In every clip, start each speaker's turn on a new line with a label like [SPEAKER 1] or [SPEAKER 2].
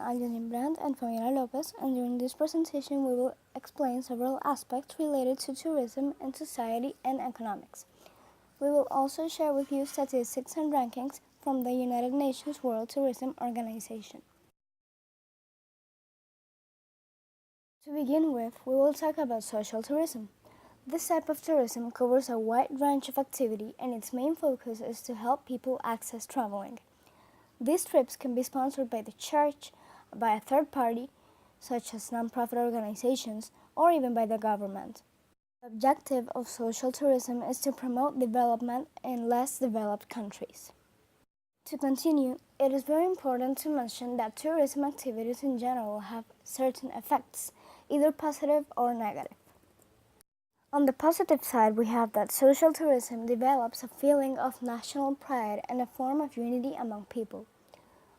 [SPEAKER 1] Algenib, Brandt, and Fabianna López, and during this presentation we will explain several aspects related to tourism in society and economics. We will also share with you statistics and rankings from the United Nations World Tourism Organization. To begin with, we will talk about social tourism. This type of tourism covers a wide range of activity, and its main focus is to help people access traveling. These trips can be sponsored by the church, by a third party, such as non-profit organizations, or even by the government. The objective of social tourism is to promote development in less developed countries. To continue, it is very important to mention that tourism activities in general have certain effects, either positive or negative. On the positive side, we have that social tourism develops a feeling of national pride and a form of unity among people.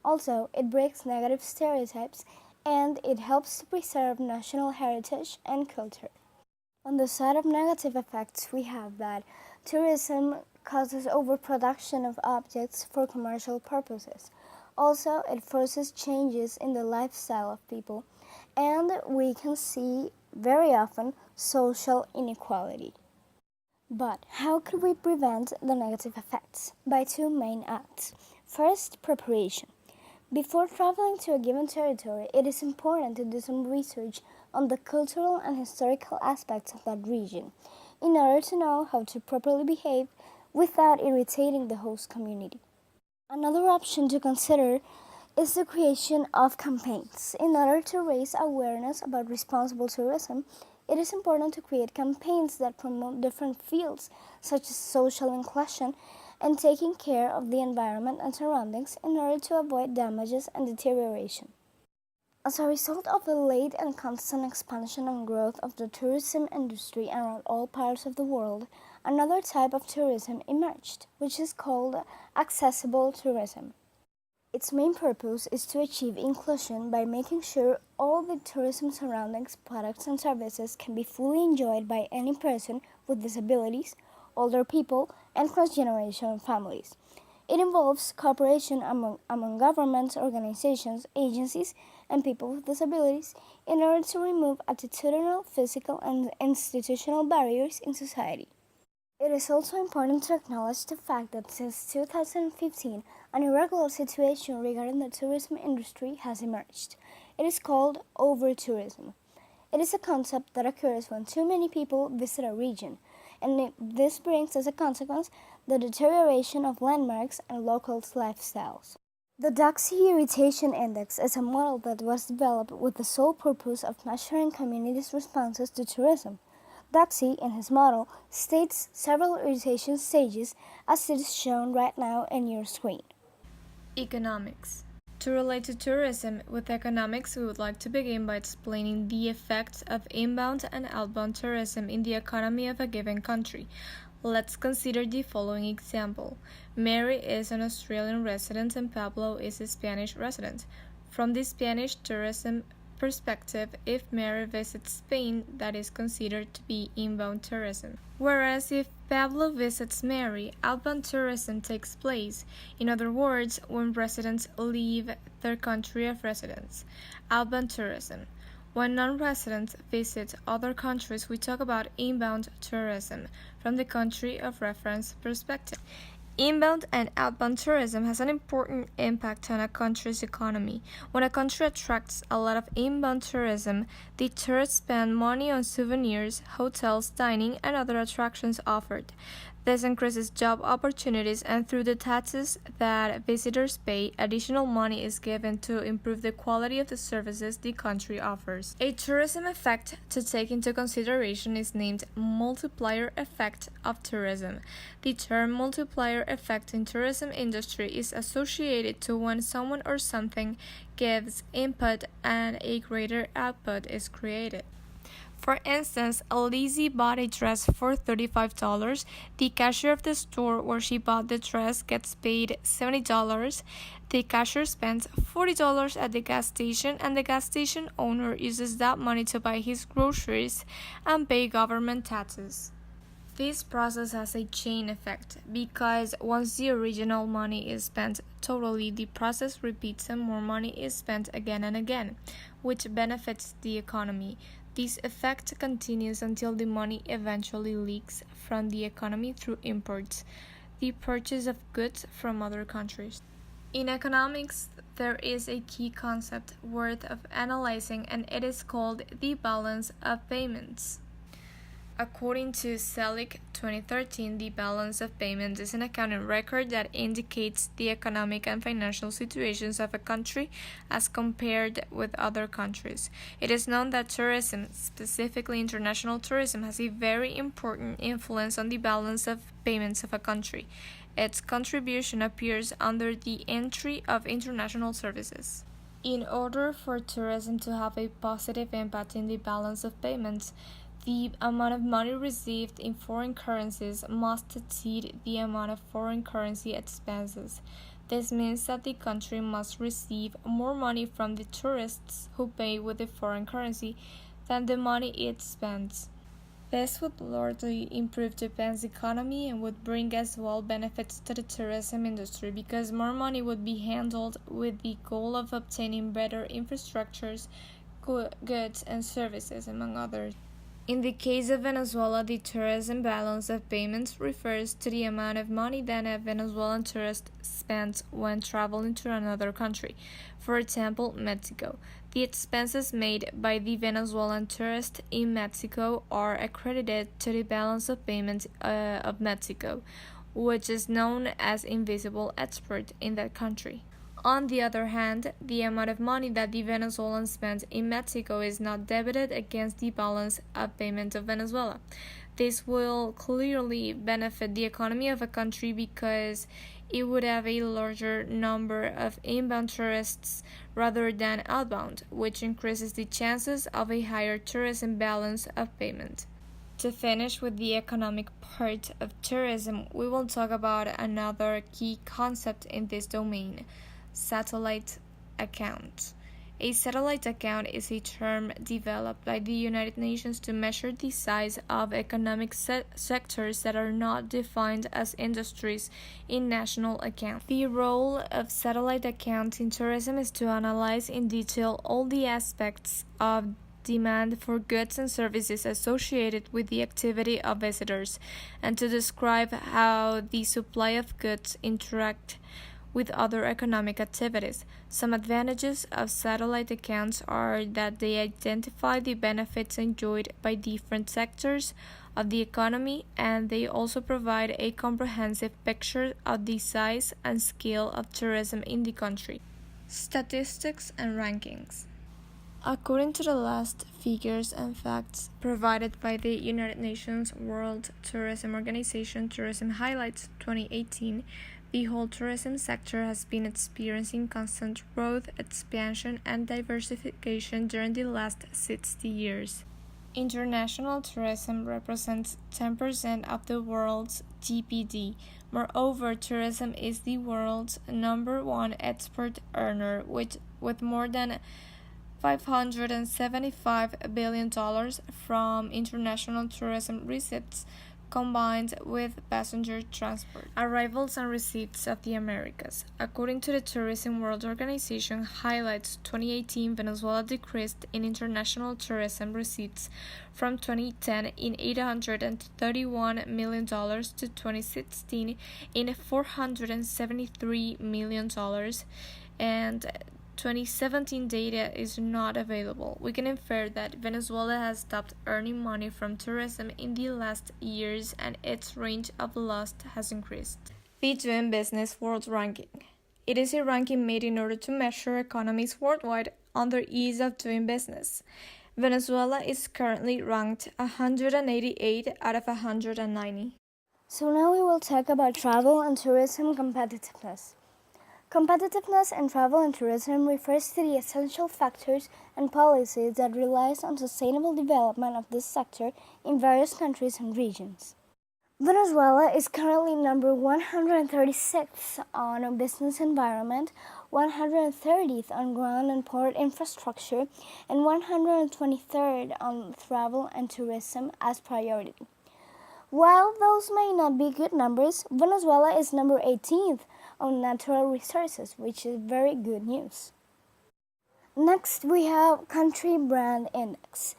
[SPEAKER 1] Also, it breaks negative stereotypes and it helps to preserve national heritage and culture. On the side of negative effects, we have that tourism causes overproduction of objects for commercial purposes. Also, it forces changes in the lifestyle of people, and we can see very often social inequality. But how could we prevent the negative effects? By two main acts. First, preparation. Before traveling to a given territory, it is important to do some research on the cultural and historical aspects of that region, in order to know how to properly behave without irritating the host community. Another option to consider is the creation of campaigns. In order to raise awareness about responsible tourism, it is important to create campaigns that promote different fields, such as social inclusion and taking care of the environment and surroundings in order to avoid damages and deterioration. As a result of the late and constant expansion and growth of the tourism industry around all parts of the world, another type of tourism emerged, which is called accessible tourism. Its main purpose is to achieve inclusion by making sure all the tourism surroundings, products and services can be fully enjoyed by any person with disabilities, older people, and cross-generation families. It involves cooperation among governments, organizations, agencies, and people with disabilities in order to remove attitudinal, physical, and institutional barriers in society. It is also important to acknowledge the fact that since 2015, an irregular situation regarding the tourism industry has emerged. It is called over-tourism. It is a concept that occurs when too many people visit a region, and this brings as a consequence the deterioration of landmarks and locals' lifestyles. The Doxy Irritation Index is a model that was developed with the sole purpose of measuring communities' responses to tourism. Doxy, in his model, states several irritation stages as it is shown right now in your screen.
[SPEAKER 2] Economics. To relate to tourism with economics, we would like to begin by explaining the effects of inbound and outbound tourism in the economy of a given country. Let's consider the following example. Mary is an Australian resident and Pablo is a Spanish resident. From the Spanish tourism perspective, if Mary visits Spain, that is considered to be inbound tourism. Whereas if Pablo visits Mary, outbound tourism takes place. In other words, when residents leave their country of residence. Outbound tourism. When non-residents visit other countries, we talk about inbound tourism from the country of reference perspective. Inbound and outbound tourism has an important impact on a country's economy. When a country attracts a lot of inbound tourism, the tourists spend money on souvenirs, hotels, dining, and other attractions offered. This increases job opportunities, and through the taxes that visitors pay, additional money is given to improve the quality of the services the country offers. A tourism effect to take into consideration is named multiplier effect of tourism. The term multiplier effect in tourism industry is associated to when someone or something gives input and a greater output is created. For instance, Lizzie bought a dress for $35. The cashier of the store where she bought the dress gets paid $70. The cashier spends $40 at the gas station, and the gas station owner uses that money to buy his groceries and pay government taxes. This process has a chain effect because once the original money is spent totally, the process repeats and more money is spent again and again, which benefits the economy. This effect continues until the money eventually leaks from the economy through imports, the purchase of goods from other countries. In economics, there is a key concept worth of analyzing, and it is called the balance of payments. According to Selig 2013, the balance of payments is an accounting record that indicates the economic and financial situations of a country as compared with other countries. It is known that tourism, specifically international tourism, has a very important influence on the balance of payments of a country. Its contribution appears under the entry of international services. In order for tourism to have a positive impact in the balance of payments, the amount of money received in foreign currencies must exceed the amount of foreign currency expenses. This means that the country must receive more money from the tourists who pay with the foreign currency than the money it spends. This would largely improve Japan's economy and would bring as well benefits to the tourism industry because more money would be handled with the goal of obtaining better infrastructures, goods, and services, among others. In the case of Venezuela, the tourism balance of payments refers to the amount of money that a Venezuelan tourist spends when traveling to another country. For example, Mexico. The expenses made by the Venezuelan tourist in Mexico are accredited to the balance of payments of Mexico, which is known as invisible export in that country. On the other hand, the amount of money that the Venezuelans spend in Mexico is not debited against the balance of payments of Venezuela. This will clearly benefit the economy of a country because it would have a larger number of inbound tourists rather than outbound, which increases the chances of a higher tourism balance of payment. To finish with the economic part of tourism, we will talk about another key concept in this domain: satellite account. A satellite account is a term developed by the United Nations to measure the size of economic sectors that are not defined as industries in national accounts. The role of satellite accounts in tourism is to analyze in detail all the aspects of demand for goods and services associated with the activity of visitors, and to describe how the supply of goods interact with other economic activities. Some advantages of satellite accounts are that they identify the benefits enjoyed by different sectors of the economy, and they also provide a comprehensive picture of the size and scale of tourism in the country. Statistics and rankings. According to the last figures and facts provided by the United Nations World Tourism Organization Tourism Highlights 2018, the whole tourism sector has been experiencing constant growth, expansion, and diversification during the last 60 years. International tourism represents 10% of the world's GDP. Moreover, tourism is the world's number one export earner, with more than $575 billion from international tourism receipts combined with passenger transport, arrivals, and receipts of the Americas. According to the Tourism World Organization Highlights 2018, Venezuela decreased in international tourism receipts from 2010 in $831 million to 2016 in $473 million, and 2017 data is not available. We can infer that Venezuela has stopped earning money from tourism in the last years and its range of loss has increased. The Doing Business World Ranking. It is a ranking made in order to measure economies worldwide on their ease of doing business. Venezuela is currently ranked 188 out of 190.
[SPEAKER 1] So now we will talk about travel and tourism competitiveness. Competitiveness in travel and tourism refers to the essential factors and policies that relies on sustainable development of this sector in various countries and regions. Venezuela is currently number 136th on business environment, 130th on ground and port infrastructure, and 123rd on travel and tourism as priority. While those may not be good numbers, Venezuela is number 18th on natural resources, which is very good news. Next, we have Country Brand Index.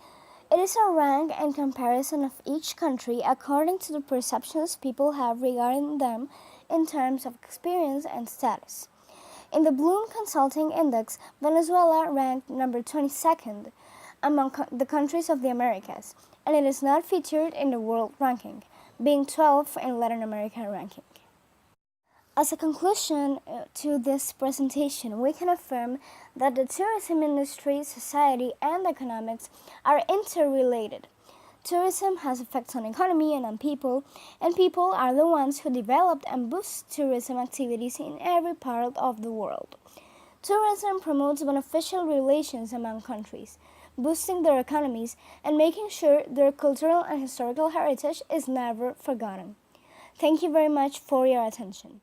[SPEAKER 1] It is a rank and comparison of each country according to the perceptions people have regarding them in terms of experience and status. In the Bloom Consulting Index, Venezuela ranked number 22nd among the countries of the Americas, and it is not featured in the world ranking, being 12th in Latin America ranking. As a conclusion to this presentation, we can affirm that the tourism industry, society, and economics are interrelated. Tourism has effects on economy and on people, and people are the ones who develop and boost tourism activities in every part of the world. Tourism promotes beneficial relations among countries, boosting their economies and making sure their cultural and historical heritage is never forgotten. Thank you very much for your attention.